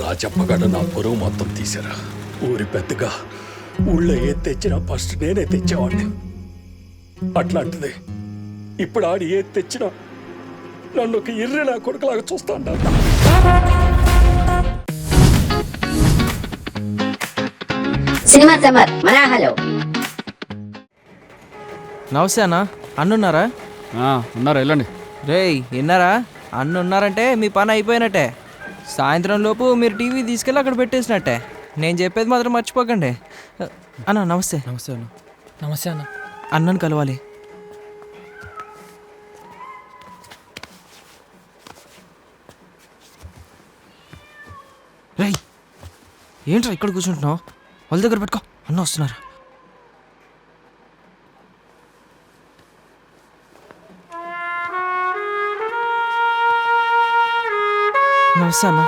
రాజప్పగడ నా పొరుగు మొత్తం తీశారా. ఊరి పెద్దగా ఊళ్ళో ఏది తెచ్చినా ఫస్ట్ నేనే తెచ్చేవాడిని. అట్లాంటిది ఇప్పుడు ఆడి ఏది తెచ్చినా నన్ను ఒక ఇర్రి నా కొడుకులాగా చూస్తా ఉంటాను. సినిమా సమర్ మనాహలో. నమస్తే అన్న, అన్నున్నారా? ఉన్నారు, వెళ్ళండి. రేయ్ విన్నారా, అన్న ఉన్నారంటే మీ పని అయిపోయినట్టే. సాయంత్రం లోపు మీరు టీవీ తీసుకెళ్ళి అక్కడ పెట్టేసినట్టే. నేను చెప్పేది మాత్రం మర్చిపోకండి. అన్న నమస్తే. నమస్తే అన్న. నమస్తే అన్న. అన్నను కలవాలి. రేయ్ ఏంట్రా ఇక్కడ కూర్చుంటున్నావు? వాళ్ళ దగ్గర పెట్టుకో, అన్న వస్తున్నారు. నమస్తే అన్న.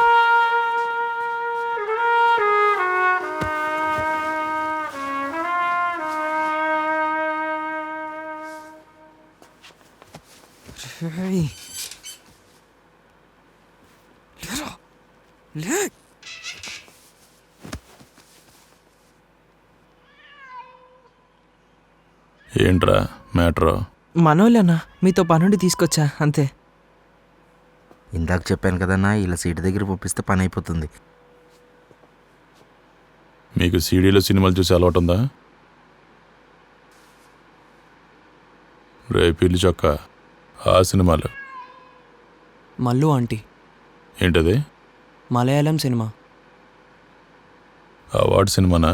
లేరా లే. ఏంట్రా మ్యాటర్? మనోళ్ళన్నా మీతో పనుండి తీసుకొచ్చా అంతే. ఇందాక చెప్పాను కదన్నా, ఇలా సీటు దగ్గర పంపిస్తే పని అయిపోతుంది. మీకు సీడీలో సినిమాలు చూసి అలవాటు ఉందా? రే పిల్లి చొక్క, ఆ సినిమాలు మల్లు ఆంటీ ఏంటది? మలయాళం సినిమా. అవార్డు సినిమానా?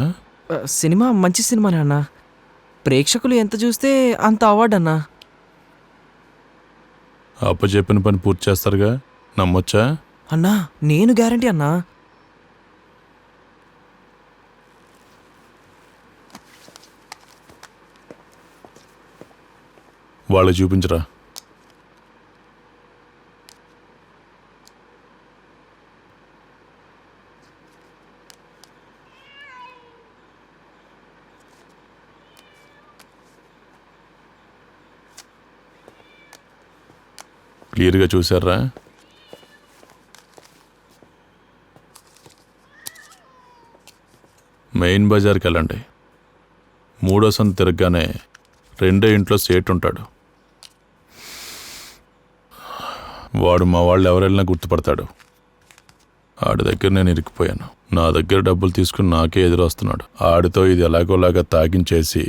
సినిమా మంచి సినిమానే అన్న. ప్రేక్షకులు ఎంత చూస్తే అంత అవార్డు అన్నా. అప్ప చెప్పిన పని పూర్తి చేస్తారుగా, నమ్మొచ్చా? అన్నా నేను గ్యారంటీ అన్నా. వాళ్ళకి చూపించరా. క్లియర్గా చూసారా? మెయిన్ బజార్కి వెళ్ళండి. మూడో సంత తిరగగానే రెండో ఇంట్లో సేట్ ఉంటాడు. వాడు మా వాళ్ళు ఎవరెళ్ళినా గుర్తుపడతాడు. ఆడి దగ్గర నేను ఇరికిపోయాను. నా దగ్గర డబ్బులు తీసుకుని నాకే ఎదురొస్తున్నాడు. ఆడితో ఇది ఎలాగోలాగా తాగించేసి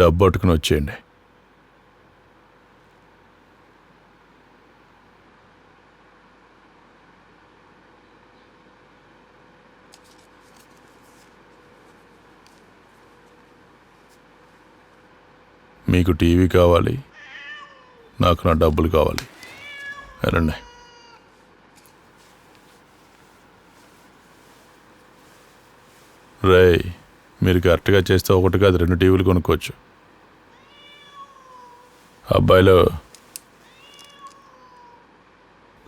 డబ్బు పట్టుకుని వచ్చేయండి. మీకు టీవీ కావాలి, నాకు నా డబ్బులు కావాలి. వెళ్ళండి. రేయ్, మీరు కరెక్ట్గా చేస్తే ఒకటి కాదు 2 టీవీలు కొనుక్కోవచ్చు. అబ్బాయిలు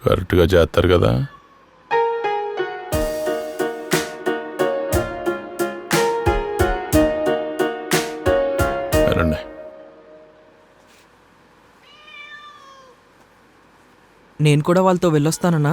కరెక్ట్గా చేస్తారు కదా? వెళ్ళండి. నేను కూడా వాళ్ళతో వెళ్ళొస్తానన్నా.